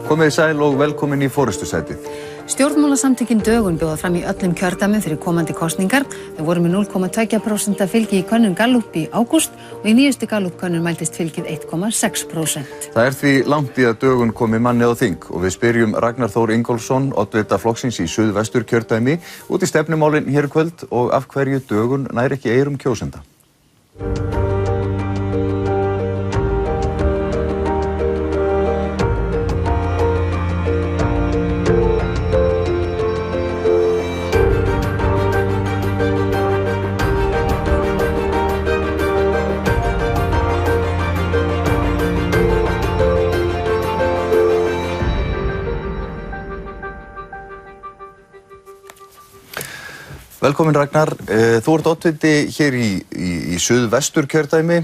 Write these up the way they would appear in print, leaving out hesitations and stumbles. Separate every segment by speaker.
Speaker 1: Komið sæl og velkomin í forystusætið.
Speaker 2: Stjórnmálasamtökin Dögun bjóða fram í öllum kjördæmum fyrir komandi kosningar. Þau voru með 0,2% fylgi í könnun Gallup í ágúst og í nýjustu Gallup-könnun mældist fylgið 1,6%.
Speaker 1: Það því langt í að Dögun komi manni á þing og við spyrjum Ragnar Þór Ingólfsson, oddvita flokksins í Suðvesturkjördæmi, út í stefnumálin hér í kvöld og af hverju Dögun nær ekki eyrum kjósenda. Velkomin Ragnar, þú ert oddviti hér í Suðvesturkjördæmi,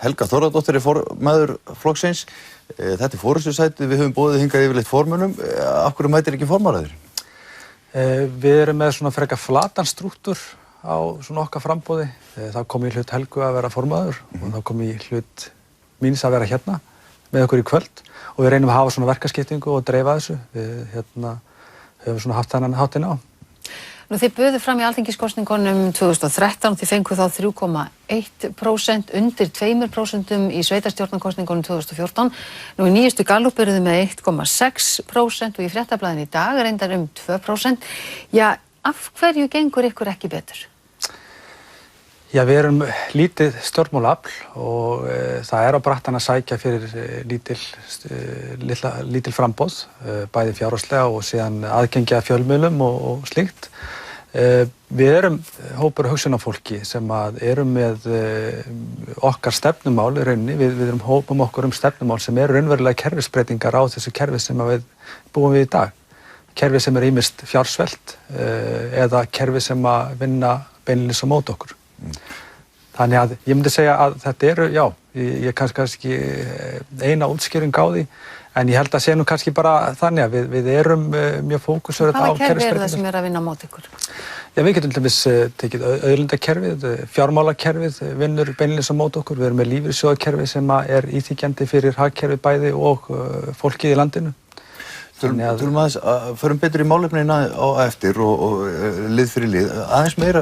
Speaker 1: Helga Þórðardóttir formaður flokksins, þetta forystusætið, við höfum boðið hingað yfirleitt formönnum, af hverju mætir ekki formaður?
Speaker 3: Við erum með svona frekar flatan strúktúr á svona okkar framboði, það kom í hlut Helgu að vera formaður og það kom í hlut míns að vera hérna með okkur í kvöld og við reynum að hafa svona verkaskiptingu og dreifa þessu, við höfum svona haft þennan háttinn á.
Speaker 2: Þið buðu fram í alþingiskosningunum 2013, þið fenguð þá 3,1%, undir 2% í sveitarstjórnarkosningunum 2014. Nú í nýjustu Gallup eruð þið með 1,6% og í Fréttablaðinu í dag reyndar 2%. Já, af hverju gengur ykkur ekki betur?
Speaker 3: Já, við erum lítið stjórnmálaafl og það á brattan að sækja fyrir lítil framboð, bæði fjárhagslega og síðan aðgengi að fjölmiðlum og slíkt. Við erum hópur hugsunarfólki sem erum með okkar stefnumál í rauninni, við erum hópum okkur stefnumál sem eru raunverulega kerfisbreytingar á þessu kerfi sem við búum við í dag. Kerfi sem ýmist fjársvelt eða kerfi sem vinna beinlínis á móti okkur. Þannig að ég myndi segja að þetta eru, já, ég kannski eina útskýring á því, en ég held að sé nú kannski bara þannig að við erum mjög fókusur á kerfisbreytingar.
Speaker 2: Hvaða kerfi er það sem að vinna á móti ykkur?
Speaker 3: Já, við getum til dæmis tekið auðlindakerfið, fjármálakerfið vinnur beinlínis á móti okkur, við erum með lífeyrissjóðakerfi sem íþyngjandi fyrir hagkerfið bæði og fólkið í landinu.
Speaker 1: Tölum aðeins, förum betur í málefnina á eftir og lið fyrir lið. Aðeins meira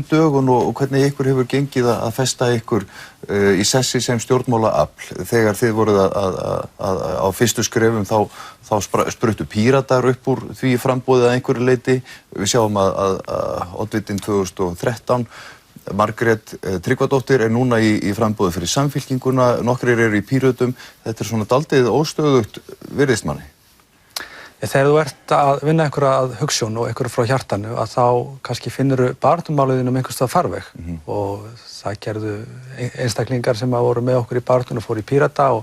Speaker 1: Dögun og hvernig ykkur hefur gengið að festa ykkur í sessi sem stjórnmálaafl. Þegar þið voruð á fyrstu skrefum þá spruttu Píratar upp úr því framboðið að einhverju leyti. Við sjáum að oddvitinn 2013 Margrét Tryggvadóttir núna í framboði fyrir Samfylkinguna, nokkrir eru í Pírötum. Þetta svona daldið óstöðugt virðist manni.
Speaker 3: Þegar þú ert að vinna einhverja að hugsjón og einhverju frá hjartanu að þá kannski finnurðu baráttumáliðin einhvers staðar farveg og það gerðu einstaklingar sem voru með okkur í baráttunum fóru í Pírata og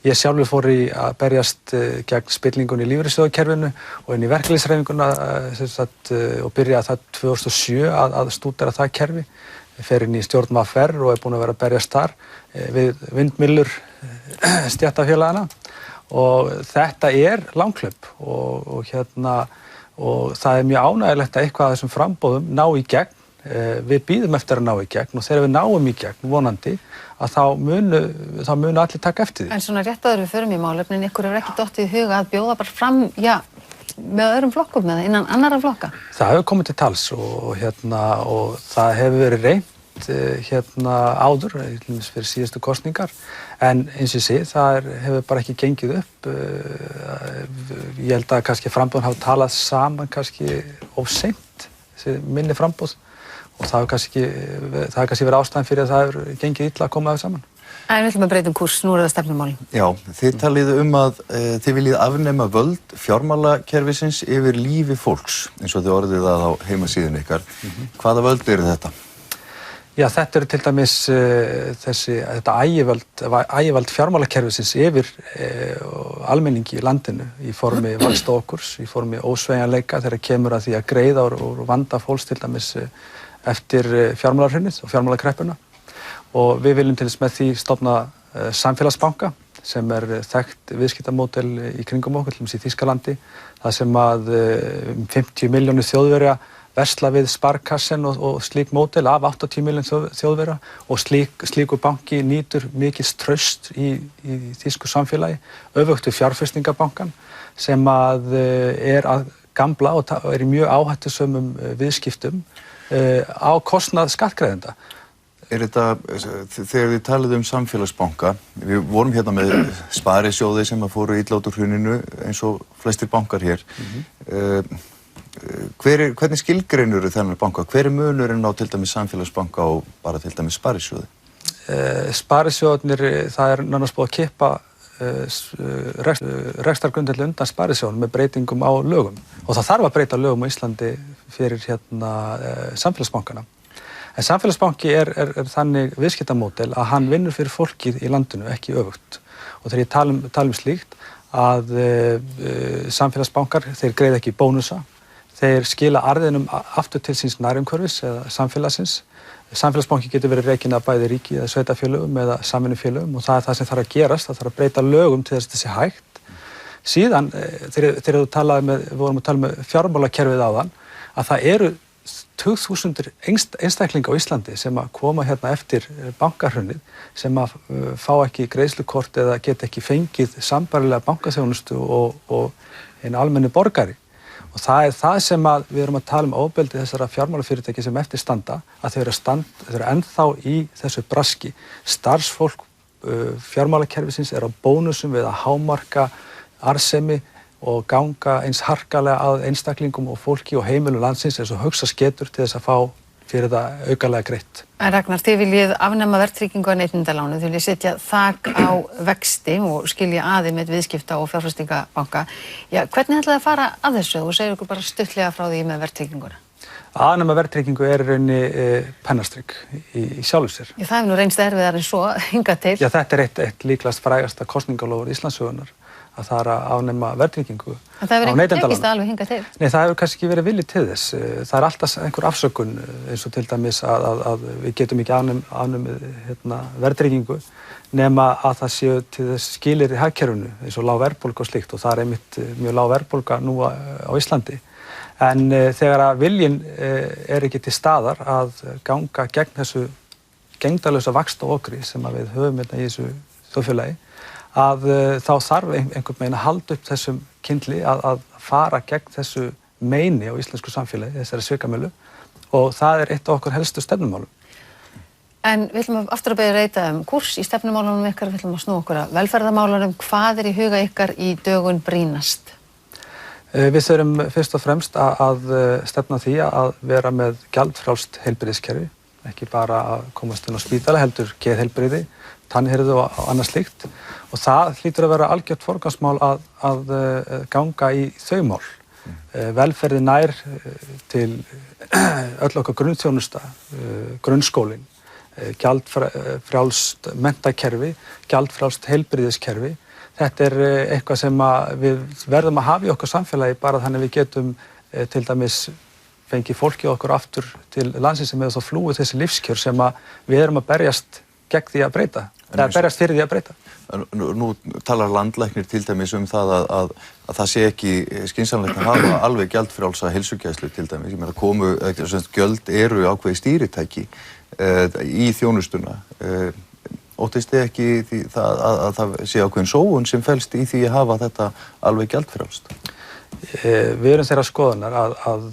Speaker 3: ég sjálfur fór í að berjast gegn spillingunni í lífeyrissjóðakerfinu og inn í verkalýðshreyfinguna og byrjaði það 2007 að stúdera það kerfi. Ég fer inn í stjórn VR og búinn að vera að berjast þar við vindmyllur stéttarfélagana. Og þetta langhlaup og það mjög ánægjulegt að eitthvað af þessum framboðum ná í gegn. Við bíðum eftir að ná í gegn og þegar við náum í gegn vonandi að þá munu allir taka eftir því.
Speaker 2: En svona rétt áður við förum í málefnin, ykkur hefur ekki dottið í huga að bjóða bara fram, já, með öðrum flokkum eða innan annarra flokka?
Speaker 3: Það hefur komið til tals og það hefur verið reynt áður, fyrir síðustu kosningar, en eins og sé, það hefur bara ekki gengið upp. Ég held að kannski framboðin hafa talað saman kannski of seint, þessi minni framboð, og það hefur kannski verið ástæðan fyrir að það hefur gengið illa að koma það saman.
Speaker 2: En við ætlum að breyta kúrs, nú það stefnumálin.
Speaker 1: Já, þið talið að þið viljið afnema völd fjármálakerfisins yfir lífi fólks, eins og þið orðið það á heimasíðunni ykkar. Hvaða völd eru þetta?
Speaker 3: Já, þetta eru til dæmis þetta ægivald fjármálakerfisins yfir almenningi í landinu í formi vaxtaokurs, í formi ósveigjanleika þegar kemur að því að greiða úr vanda fólks til dæmis eftir fjármálahrunið og fjármálakreppuna. Og við viljum til þess með því stofna samfélagsbanka sem þekkt viðskiptamódel í kringum okkur, til dæmis í Þýskalandi, það sem að 50 milljónir Þjóðverja versla við Sparkassen og slík módel af 80 milljónum Þjóðverja og slíkur banki nýtur mikils traust í þýsku samfélagi, öfugt við fjárfestingabankan sem að að gamla og í mjög áhættusömum viðskiptum á kostnað skattgreiðenda.
Speaker 1: Þetta, þegar þið talið samfélagsbanka, við vorum hérna með sparisjóði sem fóru illa út úr hruninu eins og flestir bankar hér. Hvernig skilgreinur þennan banka? Hver munurinn á til dæmis samfélagsbanka og bara til dæmis sparisjóði?
Speaker 3: Sparisjóðnir, það nánast búið að kippa rekstrargrundvelli undan sparisjóðunum með breytingum á lögum og það þarf að breyta lögum á Íslandi fyrir samfélagsbankana. En samfélagsbanki er þannig viðskiptamódel að hann vinnur fyrir fólkið í landinu, ekki öfugt. Og þegar ég tala slíkt að samfélagsbankar, þeir greiða ekki bónusa, þeir skila arðinum aftur til síns nærumhverfis eða samfélagsins. Samfélagsbanki getur verið rekinn af bæði ríki eða sveitarfélögum eða samvinnufélögum og það það sem þarf að gerast, það þarf að breyta lögum til þess að þetta sé hægt. Síðan, þegar við vorum að tala með fjármálakerfið áðan, að það eru 20.000 einstaklinga á Íslandi sem að koma hérna eftir bankahrunið sem að fá ekki greiðslukort eða geta ekki fengið sambærilega bankaþjónustu og einn almenni borgari. Og það það sem við erum að tala ofbeldi þessara fjármálafyrirtæki sem eftir standa, að þau eru ennþá í þessu braski. Starfsfólk fjármálakerfisins á bónusum við að hámarka arðsemi og ganga eins harkalega að einstaklingum og fólki og heimilum landsins eins og hugsa sketur til þess að fá fyrir það aukalega greitt.
Speaker 2: En Ragnar, þið viljið afnema verðtryggingu af neytendaláni, þið viljið setja þak á vexti og skilja með viðskipta og fjárfestingabanka. Já, hvernig ætlaði að fara að þessu? Þú segir okkur bara stuttlega frá því með verðtrygginguna.
Speaker 3: Að afnema verðtryggingu í rauninni pennastrikk í sjálfu sér.
Speaker 2: Já, það hefur nú reynst erfiðar en svo hingað til. Já,
Speaker 3: þetta eitt líklegast frægasta kosningaloforð Íslandssögunnar. Að það að afnema verðtryggingu á neytendaláni. En það hefur ekki tekist alveg hingað til? Nei, það hefur kannski ekki verið vilji til þess. Það alltaf einhver afsökun eins og til dæmis að við getum ekki afnumið verðtryggingu nema að það séu til þess skilyrði í hagkerfinu eins og lág verðbólga og slíkt og það einmitt mjög lág verðbólga nú á Íslandi. En þegar að viljinn ekki til staðar að ganga gegn þessu gegndarlausa vaxtaokri sem við höfum í þessu þjóðfélagi að þá þarf einhvern veginn að halda upp þessum kyndli að fara gegn þessu meini á íslensku samfélagi, þessari svikamölu og það eitt af okkar helstu stefnumálum.
Speaker 2: En við ætlum aftur að beðja reyta kúrs í stefnumálunum ykkar, við ætlum að snúa okkur að velferðarmálunum. Hvað í huga ykkar í dögun brýnast?
Speaker 3: Við þurfum fyrst og fremst að stefna því að vera með gjaldfrjálst heilbrigðiskerfi, ekki bara að komast inn á spítala, heldur geðheilbrigði, tannheilbrigði og annað slíkt. Og það hlýtur að vera algjört forgangsmál að ganga í þau mál. Velferði nær til öll okkar grunnþjónusta, grunnskólinn, gjaldfrjálst menntakerfi, gjaldfrjálst heilbrigðiskerfi. Þetta eitthvað sem við verðum að hafa í okkar samfélagi bara þannig að við getum til dæmis fengið fólki okkur aftur til landsins sem hefur þá flúið þessi lífskjör sem við erum að berjast gegn því að breyta, eða berjast fyrir því að breyta.
Speaker 1: Nú talar landlæknir til dæmis það að það sé ekki skynsamlegt að hafa alveg gjaldfrjálsa heilsugæslu til dæmis. Ég meina gjöld eru ákveðið stýritæki í þjónustuna. Óttist þið ekki að það sé ákveðin sóun sem felst í því að hafa þetta alveg gjaldfrjálst?
Speaker 3: Við erum þeirra skoðunar að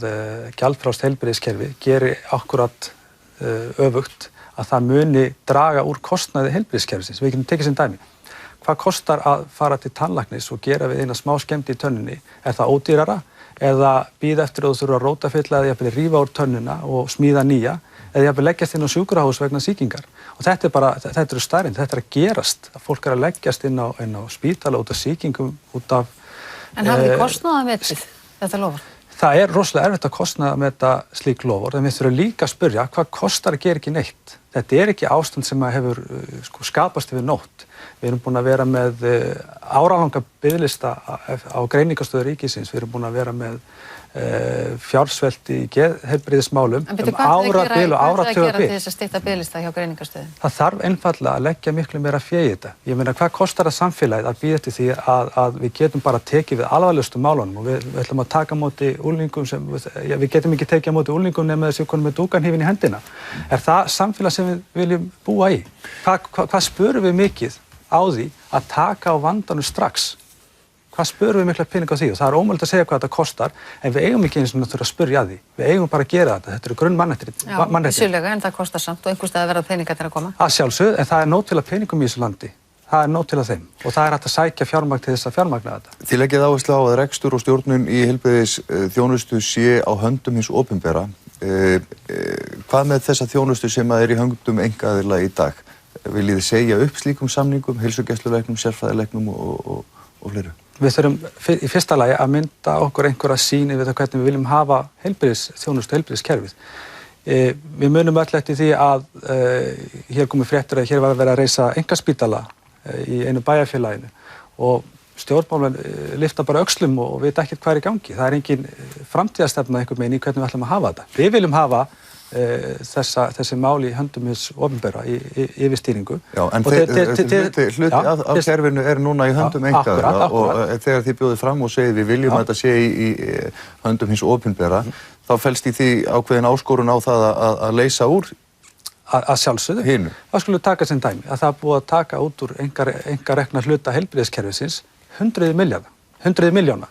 Speaker 3: gjaldfrjálst heilbrigðiskerfi geri akkúrat öfugt að það muni draga úr kostnaði heilbrigðiskerfisins. Við getum tekið sem dæmi. Hvað kostar að fara til tannlæknis og gera við eina smá skemmd í tönnunni? Það ódýrara eða bíða eftir að þú þurfa að rótafylla eða jafnvel rífa úr tönnuna og smíða nýja eða jafnvel leggjast inn á sjúkrahús vegna sýkingar? Og þetta eru staðreynd, þetta að gerast, að fólk að leggjast inn á spítala út af sýkingum, út af...
Speaker 2: En hafið þið kostnaðarmetið þetta loforð?
Speaker 3: Það rosalega erfitt að kostnaðarmeta slík loforð, en við þurfum líka að spyrja hvað kostar að gera ekki neitt. Þetta ekki ástand sem hefur skapast yfir nótt. Við erum búin að vera með áralanga biðlista á greiningarstöðu ríkisins. Við erum búin að vera með fjársvelti í geðheilbrigðismálum árabil og áratugabil.
Speaker 2: Hvað ætlið að gera til þess að stytta biðlista hjá greiningarstöðum?
Speaker 3: Það þarf einfaldlega að leggja miklu meira fé í þetta. Ég meina, hvað kostar það samfélagið að bíða eftir því að við getum bara tekið við alvarlegustu málunum og við ætlum að taka á móti úlingum við getum ekki tekið á móti úlingum nema þess að við konum með dúkanhífinn í hendina. Er það samfélag sem við viljum búa í? Hvað spörum við mikið á því að taka á vandanum strax? Hvað spörum við mikla pening á því? Og það ómögulegt að segja hvað þetta kostar, en við eigum ekki eins og þurfa að spyrja að því. Við eigum bara að gera þetta. Þetta eru grunnmannréttindi.
Speaker 2: Já, vissulega, en það kostar samt og einhvers staðar verða peningar til að koma.
Speaker 3: Að sjálfsögðu, en það er nóg til að peningum í þessu landi. Það er nóg til að þeim. Og það er hægt að sækja fjármagn til þess að fjármagna þetta.
Speaker 1: Þið leggið áherslu á að rekstur og stjórnun í heilbrigðisþjónustu sé á höndum hins opinbera. Hvað með þessa þjónustu sem er í höndum einkaaðila í dag? Viljið þið segja upp slíkum samningum, heilsugæslulæknum, sérfræðilæknum og fleiru?
Speaker 3: Við þurfum í fyrsta lagi að mynda okkur einhverja sýn yfir það hvernig við viljum hafa heilbrigðisþjónustu, heilbrigðiskerfið. Við munum öll eftir því að hér komið fréttir að hér var að vera að reisa einkaspítala í einu bæjarfélaginu og stjórnmálamenn lyfta bara öxlum og vita ekkert hvað er í gangi. Það er engin framtíðarstefna einhvern veginn í hvernig við ætlum að hafa þetta. Við viljum hafa þessi mál í höndum hins opinbera í yfirstýringu.
Speaker 1: Já, en hluti af kerfinu er núna í höndum einkaaðila og þegar þið bjóðið fram og segið við viljum að þetta sé í höndum hins opinbera, þá felst í því ákveðin áskorun á það að leysa úr
Speaker 3: að sjálfsögðu.
Speaker 1: Hinu.
Speaker 3: Það skulum taka sem dæmi að það er búið að taka út úr einkarekna hluta heilbrigðiskerfisins 100 milljóna.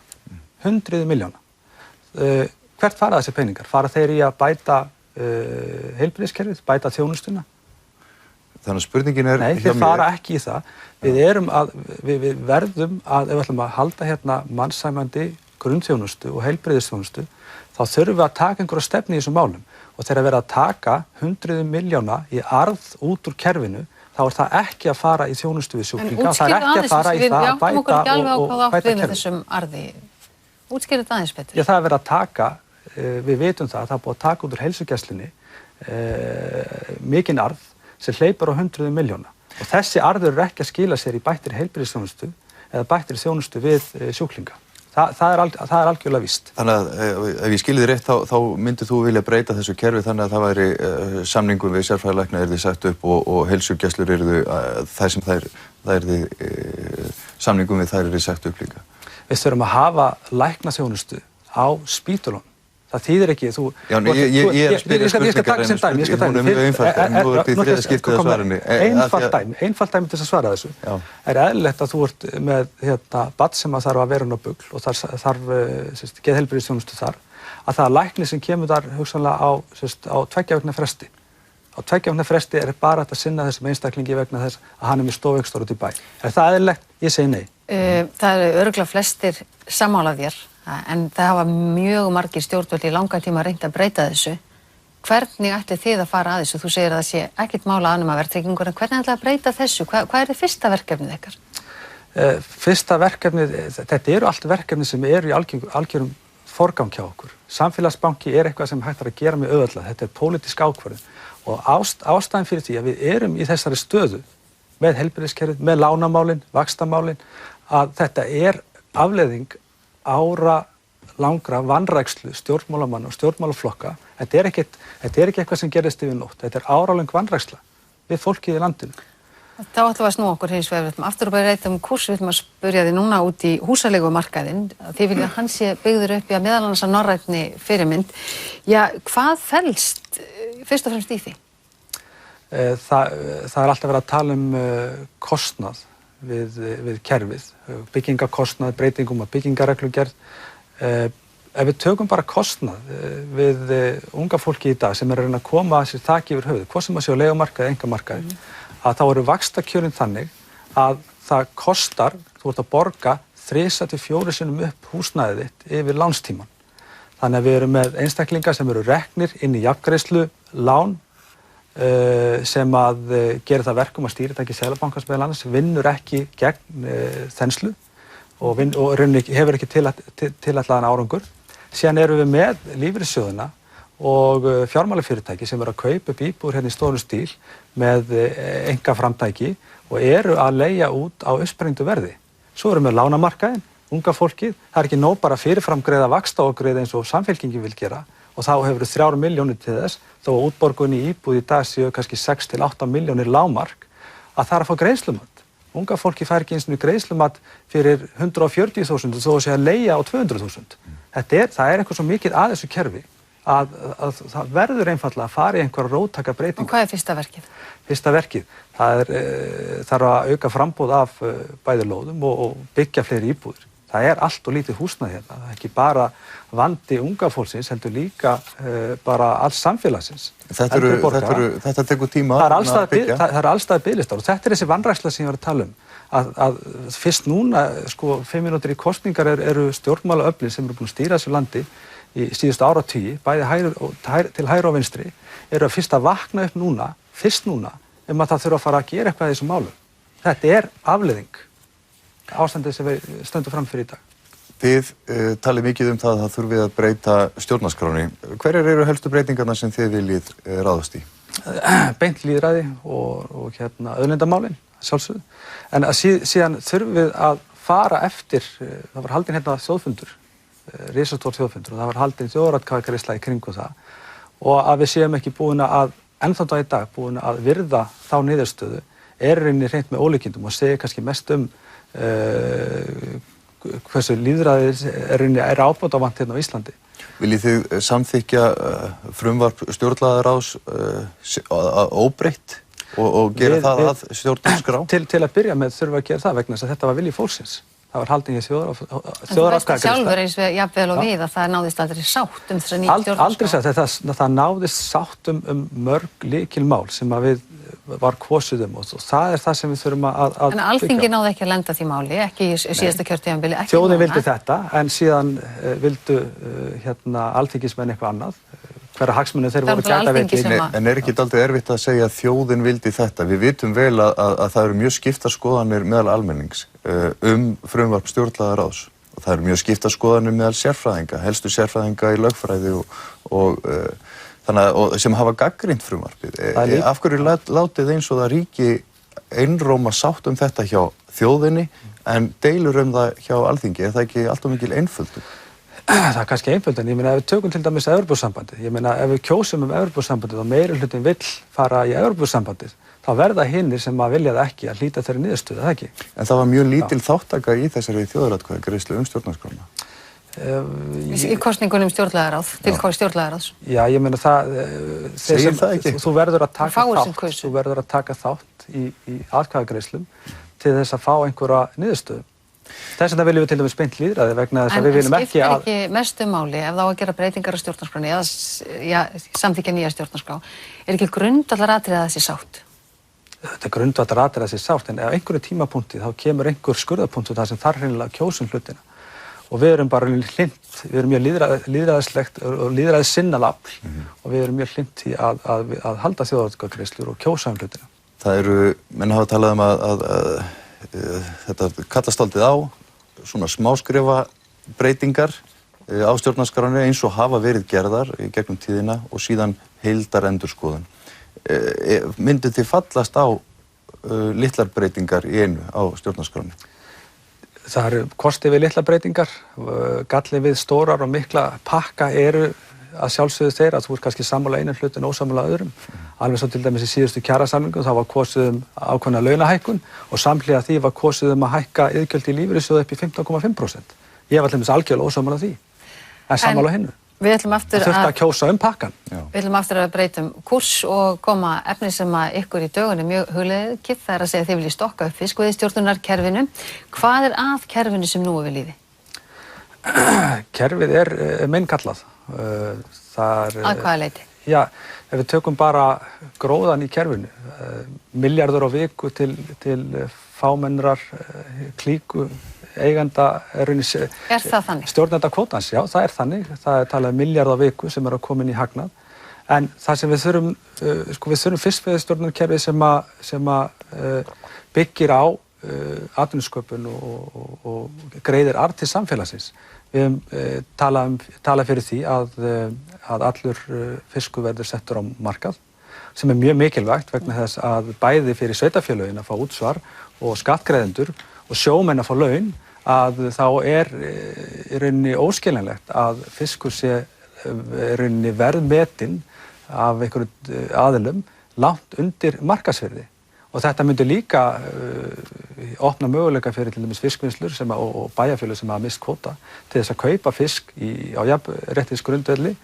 Speaker 3: Hvert fara þessi peningar? Fara þeir í að bæta heilbrigðiskerfið, bæta þjónustuna?
Speaker 1: Þannig að spurningin er...
Speaker 3: Nei, þeir fara ekki í það. Við verðum ef við ætlum að halda hérna mannsæmandi grunnþjónustu og heilbrigðisþjónustu, þá þurfum við að taka einhverja stefnu í þessum málum. Og þegar verið að taka 100 milljóna í arð út úr kerfinu, þá er það ekki að fara í þjónustu við sjúklinga. Það er ekki að fara í það að bæta og bæta kerfið.
Speaker 2: Útskýrðu þetta aðeins betur.
Speaker 3: Já, það er verið að taka, við vitum það er búið að taka út úr heilsugæslunni mikinn arð sem hleypur á 100 milljóna. Og þessi arður er ekki að skila sér í bættri heilbrigðisþjónustu eða bættri þjónustu við sjúklinga. Það er algjörlega víst.
Speaker 1: Þannig að ef ég skilði rétt þá myndir þú vilja breyta þessu kerfi þannig að það væri samningum við sérfræðilækna yrði sagt upp og heilsugæslur yrðu þær sem það yrði samningum við þær yrði sagt upp líka.
Speaker 3: Við þurfum að hafa læknaþjónustu á spítölunum. Það þýðir ekki,
Speaker 1: ég
Speaker 3: skal taka sem dæmi,
Speaker 1: hún er mjög einfalt, nú er því þriðja skiptið að svara henni.
Speaker 3: Einfalt dæmi til þess að svara þessu. Er eðlilegt að þú ert með barn sem þarf að vera inn á BUGL og þarf geðheilbrigðisþjónustu þar, að það er læknir sem kemur þar hugsanlega á 2 vikna fresti. Á 2 vikna fresti er bara að sinna þessum einstaklingi vegna þess að hann er með stofveikstor út í bæ. Er það eðlilegt? Ég segi nei.
Speaker 2: Það eru örugglega flestir sammála þér. En það hafa mjög margir stjórnvöld í langan tíma reynt að breyta þessu. Hvernig ætlið þið að fara að þessu? Þú segir að það sé ekkert mála annum að verðtryggingur, en hvernig ætlið að breyta þessu? Hvað er þið fyrsta verkefnið ykkar?
Speaker 3: Fyrsta verkefnið, þetta eru allt verkefni sem eru í algjörum forgang hjá okkur. Samfélagsbanki er eitthvað sem hægt er að gera með auðvitað. Þetta er pólitísk ákvörðun. Og ástæðan fyrir því að við erum í þessari stöðu með heilbrigðiskerfið, með lánamálin, vaxtamálin, að þetta er afleiðing ára langra vanrækslu stjórnmálamanna og stjórnmálaflokka. Þetta er ekki eitthvað sem gerist yfir nótt. Þetta er áralöng vanræksla við fólkið í landinu.
Speaker 2: Þá ætlum við að snúa okkur hins vegar. Við ætlum aftur að breyta kúrs. Við ætlum að spyrja þig núna út í húsaleigumarkaðinn. Þið viljið að hann sé byggður upp í að meðal annars að norrænni fyrirmynd. Já, hvað felst fyrst og fremst í því?
Speaker 3: Það er alltaf verið að tala kostnað við kerfið, byggingakostnað, breytingum að byggingareglugerð. Ef við tökum bara kostnað við unga fólki í dag sem er að reyna að koma að sér þaki yfir höfuð, hvort sem að sé á leigumarkaði eða einkamarkaði, að þá eru vaxtakjörin þannig að það kostar, þú ert að borga 3 til 4 sinnum upp húsnæðið þitt yfir lánstíman. Þannig að við erum með einstaklingar sem eru reknir inn í jafngreiðslu lán sem að gera það verkum að stýritæki Seðlabankans meðal annars vinnur ekki gegn þenslu og hefur ekki tilætlaðan árangur. Síðan erum við með lífeyrissjóðina og fjármálafyrirtæki sem eru að kaupa upp íbúðir hérna í stórum stíl með einkaframtæki og eru að leigja út á uppsprengdu verði. Svo erum við lánamarkaðinn, unga fólkið, það ekki nóg bara fyrirfram greiða vaxtaágreiði eins og Samfylkingin vil gera og þá hefur 3 milljónir til þess, þó að útborgun í íbúð í dag séu kannski 6 til 8 milljónir lágmark, að það að fá greiðslumat. Unga fólki fær ekki eins og greiðslumat fyrir 140.000 þó að sé að leigja á 200.000. Það er eitthvað svo mikið að þessu kerfi að það verður einfaldlega að fara í einhverja róttækar breytingar.
Speaker 2: Og hvað er fyrsta verkið?
Speaker 3: Fyrsta verkið, það þarf að auka framboð af bæði lóðum og byggja fleiri íbúðir. Það er allt og lítið húsnæði hérna, það er ekki bara vandi unga fólksins, heldur líka bara alls samfélagsins.
Speaker 1: Þetta tekur tíma
Speaker 3: að byggja. Það eru allstaðar biðlistar og þetta er þessi vanræksla sem ég var að tala um. Að fyrst núna, 5 mínútur í kosningar eru stjórnmálaöflin sem eru búin að stýra þessu landi í síðustu áratugi, bæði til hægri og vinstri, eru að fyrst að vakna upp núna, að það þurfa að fara að gera eitthvað í þessum málum. Þetta er afleiðing ástandið sem við stöndum fram fyrir í dag.
Speaker 1: Þið talið mikið um það að það þurfi að breyta stjórnarskráni. Hverjar eru helstu breytingarna sem þið viljið ráðast í?
Speaker 3: Beint lýðræði og auðlindamálin, sjálfsögðu. En síðan þurfum við að fara eftir, það var haldinn hérna þjóðfundur, risastór þjóðfundur og það var haldinn þjóðaratkvæðagreiðsla í kringum það og að við séum ekki búin að, ennþá í dag, búin að virða þá niðurstöðu er reyni hreint með ólíkindum og segir kannski mest um hversu lýðræðið er ábótavant hérna á Íslandi.
Speaker 1: Viljið þið samþykkja frumvarp stjórnlagaráðs óbreytt og gera það að stjórnarskrá?
Speaker 3: Til að byrja með þurfum við að gera það vegna þess að þetta var vilji fólksins. Það var haldinn í þjóðaratkvæðagreiðsla.
Speaker 2: Þú veist sjálfur eins og jafnvel og við að það náðist aldrei sátt þessa nýju stjórnarskrá.
Speaker 3: Aldrei sátt, það náðist sátt mörg lykilmál sem að við var kosið og það er það sem við þurfum að byggja.
Speaker 2: En Alþingi náði ekki að lenda því máli, ekki í síðasta kjörtímabili, ekki
Speaker 3: Þjóðin vildi þetta, en síðan vildu alþingismenn eitthvað annað. Hverra hagsmunir þeir voru gæta veit ég.
Speaker 1: En er ekki dálítið erfitt að segja að þjóðin vildi þetta? Við vitum vel að það eru mjög skiptar skoðanir meðal almennings frumvarp stjórnlagaráðs og það eru mjög skiptar skoðanir meðal sérfræðinga, helstu sérfræðinga í lögfræði og sem hafa gagnrýnt frumvarpið. Af hverju látið eins og það ríki einróma sátt þetta hjá þjóðinni en deilur það hjá Alþingi? Er það ekki allt of mikil einföldun?
Speaker 3: Það er kannski einföldun. Ég meina ef við tökum til dæmis Evrópusambandið, ég meina ef við kjósum Evrópusambandið og meirihlutin vill fara í Evrópusambandið, þá verða hinnir sem að vilja það ekki að hlíta þeirri niðurstöðu, það ekki?
Speaker 1: En það var mjög lítil þátttaka í þessari þjóðaratkvæðagreiðslu stjórnarskrána.
Speaker 2: Í kosningunum stjórnlagaráð, til stjórnlagaráðs.
Speaker 3: Já, ég meina það,
Speaker 1: segir það ekki?
Speaker 3: Þú verður að taka þátt í atkvæðagreiðslum til þess að fá einhverja niðurstöðu. Þess vegna viljum við til dæmis beint lýðræði vegna þess að við viljum ekki að... En skiptir ekki mestu máli ef þá að gera breytingar á stjórnarskránni eða samþykkja nýja stjórnarskrá, er ekki grundvallaratriði að þessi sátt? Þetta er grundvallaratriði að þessi sátt, en á einhverju tímapunkti þá kemur einhver skurðapunktur þar sem þarf hreinlega kjósum hlutina. Og við erum bara hlynnt, við erum mjög lýðræðislegt og lýðræðisinnað afl og við erum mjög hlynnt í að halda þjóðaratkvæðagreiðslur og kjósa hlutina. Það eru, menn hafa talað að þetta kallast dálítið á svona smáskrifa breytingar á stjórnarskránni eins og hafa verið gerðar í gegnum tíðina og síðan heildarendurskoðun. Mynduð þið fallast á litlar breytingar í einu á stjórnarskránni? Það eru kosti við litlar breytingar, galli við stórar og mikla pakka eru að sjálfsögðu þeir að þú ert kannski sammála einu hlut en ósammála öðrum. Alveg svo til dæmis í síðustu kjarasamningum þá var kosið ákveðna launahækkun og samhliða því var kosið að hækka iðgjöld í lífeyrissjóði upp í 15,5%. Ég var til dæmis algjörlega ósammála því, en sammála hinnu. Við ætlum aftur að kjósa pakkan. Við ætlum aftur að breyta kúrs og koma efni sem að ykkur í dögunni mjög hugleiðið, það er að segja að þið viljið stokka upp fiskveiðistjórnarkerfinu. Hvað er að kerfinu sem nú er við lýði? Kerfið er meingallað. Að hvaða leyti? Já, ef við tökum bara gróðan í kerfinu, milljarður á viku til fámennrar klíku eiganda er það þannig? Stjórnenda kvótans, já, það er þannig. Það er talað milljarð á viku sem er að koma inn í hagnað. En það sem við þurfum, við þurfum fiskveiðistjórnarkerfi sem byggir á atvinnusköpun og greiðir arð til samfélagsins. Við höfum talað fyrir því að allur fiskur verður settur á markað, sem er mjög mikilvægt vegna þess að bæði fyrir sveitarfélögin að fá útsvar og skattgreiðendur og sjómenn að fá laun, að þá í rauninni óskiljanlegt að fiskur sé í rauninni verðmetinn af einhverjum aðilum langt undir markaðsvirði. Og þetta myndi líka opna möguleika fyrir til dæmis fiskvinnslur og bæjarfélög sem hafa misst kvóta til þess að kaupa fisk á jafnréttisgrundvelli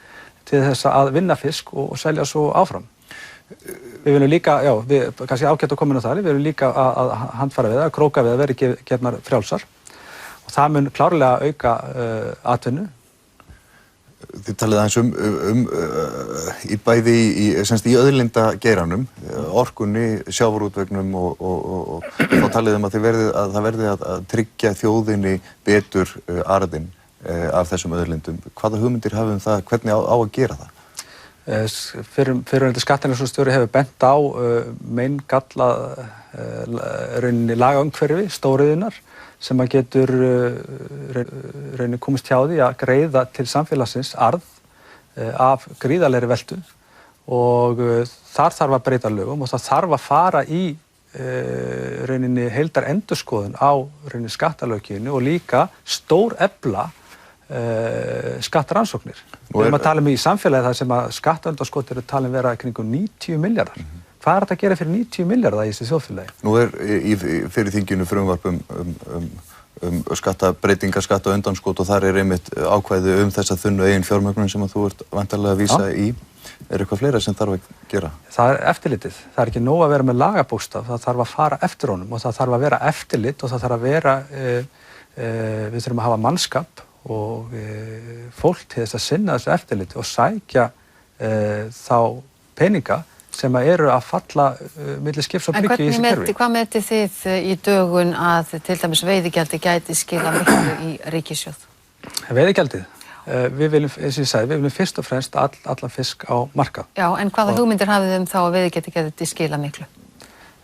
Speaker 3: til þess að vinna fisk og selja svo áfram. Við viljum líka, kannski ágætt að koma inn á það, við viljum líka að handfæra við að krókaveiðar verði gefnar frjálsar og það mun klárlega auka atvinnu.
Speaker 1: Þið talið aðeins í bæði í auðlindageiranum, orkunni, sjávarútveginum og þá talið að það verði að tryggja þjóðinni betur arðinn af þessum auðlindum. Hvaða hugmyndir hafið það, hvernig á að gera það?
Speaker 3: Fyrrverandi skattrannsóknarstjóri hefur bent á meingallað rauninni lagaumhverfi stóriðjunnar sem að getur rauninni komist hjá því að greiða til samfélagsins arð af gríðarlegri veltu og þar þarf að breyta lögum og það þarf að fara í rauninni heildarendurskoðun á rauninni skattalöggjöfinni og líka stórefla skattrannsóknir. Við erum að tala í samfélagi þar sem að skattundanskot eru talin vera kringum 90 milljarðar. Hvað er þetta að gera fyrir 90 milljarða í þessu þjóðfélagi? Nú
Speaker 1: fyrir þinginu frumvarp skattabreytingar, skattaundanskot og þar einmitt ákvæði þessa þunnu eigin fjármögnun sem að þú ert væntanlega að vísa í. Er eitthvað fleira sem þarf að gera? Það er
Speaker 3: eftirlitið. Það er ekki nóg að vera með lagabókstaf, það þarf að fara eftir honum og það þarf að vera eftirlit og það þarf að vera, við þurfum að hafa mannskap og fólk til þess að sinna þessu eftirliti og sækja þá peninga sem eru að falla milli skips og bryggju í þessu kerfi.
Speaker 2: En hvað metið þið í dögun að til dæmis veiðigjaldi gæti skila miklu í ríkissjóð?
Speaker 3: Veiðigjaldið? Við viljum, eins og ég sagði, við viljum fyrst og fremst allan fisk á markað.
Speaker 2: Já, en hvaða hugmyndir hafið þá að veiðigjaldi gæti skila miklu?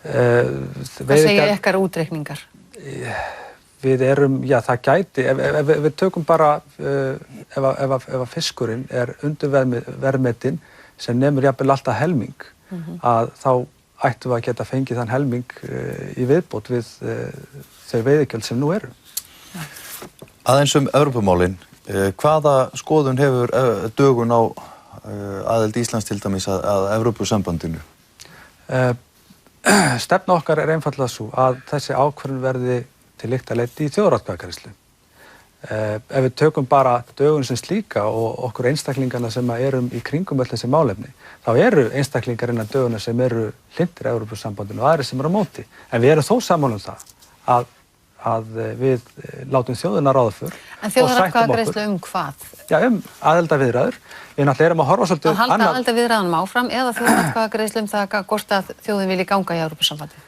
Speaker 2: Hvað segja ykkar útreikningar?
Speaker 3: Við erum, það gæti, ef við tökum bara, ef fiskurinn undir verðmetinn sem nemur jafnvel alltaf helming, að þá ættum við að geta fengið þann helming í viðbót við þau veiðigjöld sem nú eru.
Speaker 1: Aðeins Evrópumálin, hvaða skoðun hefur dögun á aðild Íslands til dæmis að Evrópusambandinu?
Speaker 3: Stefna okkar einfaldlega svo að þessi ákvörðun verði til lykta leyti í þjóðaratkvæðagreiðslu. Ef við tökum bara dögun sem slíka og okkur einstaklingarna sem erum í kringum öll þessi málefni, þá eru einstaklingar innan döguna sem eru hlynntir Evrópusambandinu og aðrir sem eru á móti. En við erum þó sammála það að við látum þjóðina ráða för.
Speaker 2: En þjóðaratkvæðagreiðslu hvað?
Speaker 3: Já, aðildarviðræður. Við náttúrulega erum að horfa svolítið
Speaker 2: að halda aðildarviðræðunum áfram eða þjóðaratkvæðagreiðslu það hvort að þjóðin vilji ganga í Evrópusambandið?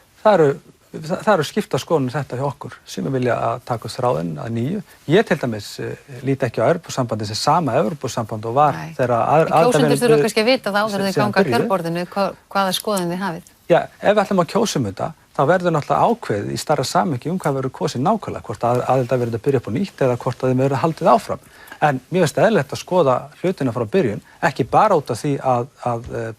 Speaker 3: Það eru skipta skoðanir þetta hjá okkur sem vilja að taka þráðinn að nýju. Ég til dæmis líti ekki á Evrópusambandið sem sama Evrópusamband og var þegar
Speaker 2: kjósendur þurfa kannski að vita það áður en þau ganga að kjörborðinu hvaða skoðun þið hafið.
Speaker 3: Já, ef við ætlum að kjósa þetta, þá verður náttúrulega ákveðið í stærra samhengi hvað verður kosið nákvæmlega, hvort aðild verður að byrja upp á nýtt eða hvort þeim verður haldið áfram. En mér finnst eðlilegt að skoða hlutina frá byrjun, ekki bara út af því að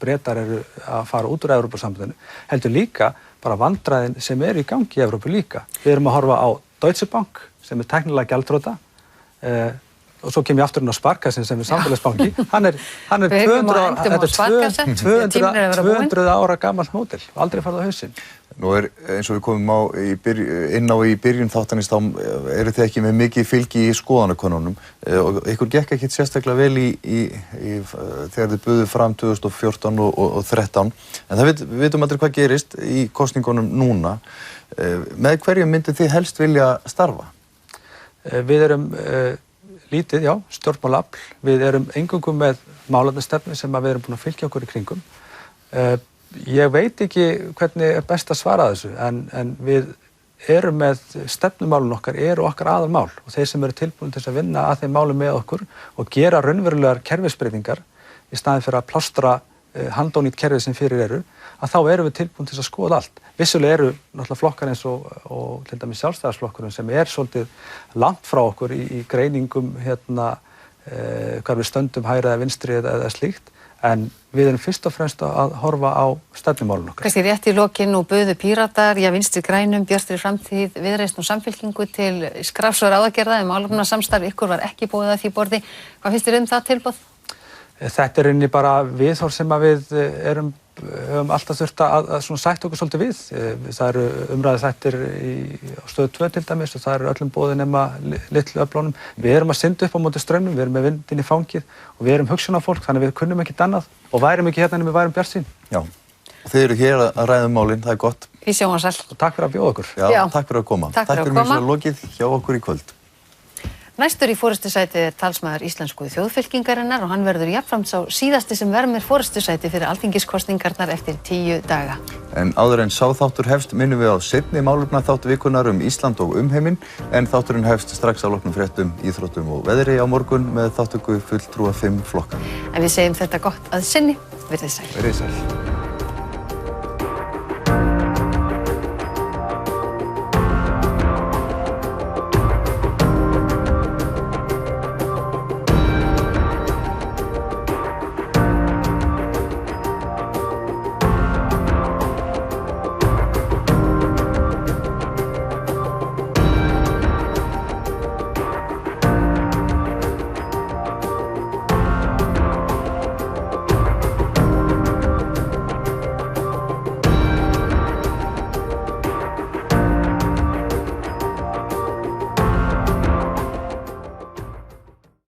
Speaker 3: Bretar eru að fara út úr Evrópusambandinu, heldur líka bara vandræðin sem í gangi í Evrópu líka. Við erum að horfa á Deutsche Bank sem tæknilega gjaldþrota og svo kem ég aftur inn á Sparkassen sem samfélagsbanki. Hann er 200 ára gamalt módel og aldrei farið á hausinn.
Speaker 1: Nú eins og við komum inn á í byrjun þáttanins, þá eru þið ekki með mikið fylgi í skoðanakönnunum og ykkur gekk ekkert sérstaklega vel þegar þið buðu fram 2014 og 2013. En við vitum aldrei hvað gerist í kosningunum núna. Með hverju myndið þið helst vilja starfa?
Speaker 3: Við erum lítið, stjórnmálaafl. Við erum eingöngu með málefnastefnu sem við erum búin að fylgja okkur í kringum. Ég veit ekki hvernig best að svara þessu, en við erum með stefnumálun okkar aðalmál og þeir sem eru tilbúin til að vinna að þeim málum með okkur og gera raunverulegar kerfisbreytingar í staðinn fyrir að plástra handónýtt kerfi sem fyrir eru, að þá erum við tilbúin til að skoða allt. Vissulega eru náttúrulega flokkar eins og til dæmis Sjálfstæðisflokkurinn sem svolítið langt frá okkur í greiningum hvað við stöndum hægri eða vinstri eða slíkt, en við erum fyrst og fremst að horfa á stefnumálin okkar.
Speaker 2: Kannski rétt í lokin og buðu Píratar, Vinstri grænum, Bjartri framtíð, Viðreisn og Samfylkingu til skrafs og ráðagerða málefnasamstarf, ykkur var ekki boðið að því borði. Hvað finnst þér það tilboð?
Speaker 3: Þetta er inni bara viðhorf sem að við höfum alltaf þurft að sætta okkur svolítið við. Það eru umræðu þættir á Stöð 2 til dæmis og það eru öllum boðið nema litlu öflunum. Við erum að synda upp á móti straumnum, við erum með vindinn í fangið og við erum hugsjónafólk, þannig að við kunnum ekkert annað og værum ekki hérna en við værum bjartsýn.
Speaker 1: Já, og þið eru hér að ræða málin, það er gott.
Speaker 2: Í sjónvarpssal.
Speaker 3: Og takk fyrir að bjóða okkur.
Speaker 1: Já, takk fyrir að koma.
Speaker 2: Takk fyrir að koma.
Speaker 1: Lokið hjá okkur í kvöld.
Speaker 2: Næstur í forystusæti er talsmaður íslensku þjóðfylkingarinnar og hann verður jafnframt sá síðasti sem vermir forystusæti fyrir alþingiskosningarnar eftir 10 daga.
Speaker 1: En áður en sá þáttur hefst minnum við á seinni málefnaþátt vikunnar Ísland og umheiminn, en þátturinn hefst strax að loknum fréttum, íþróttum og veðri á morgun með þáttöku fulltrúa 5 flokka.
Speaker 2: En við segjum þetta gott að sinni, verið sæl.
Speaker 1: Verið sæl.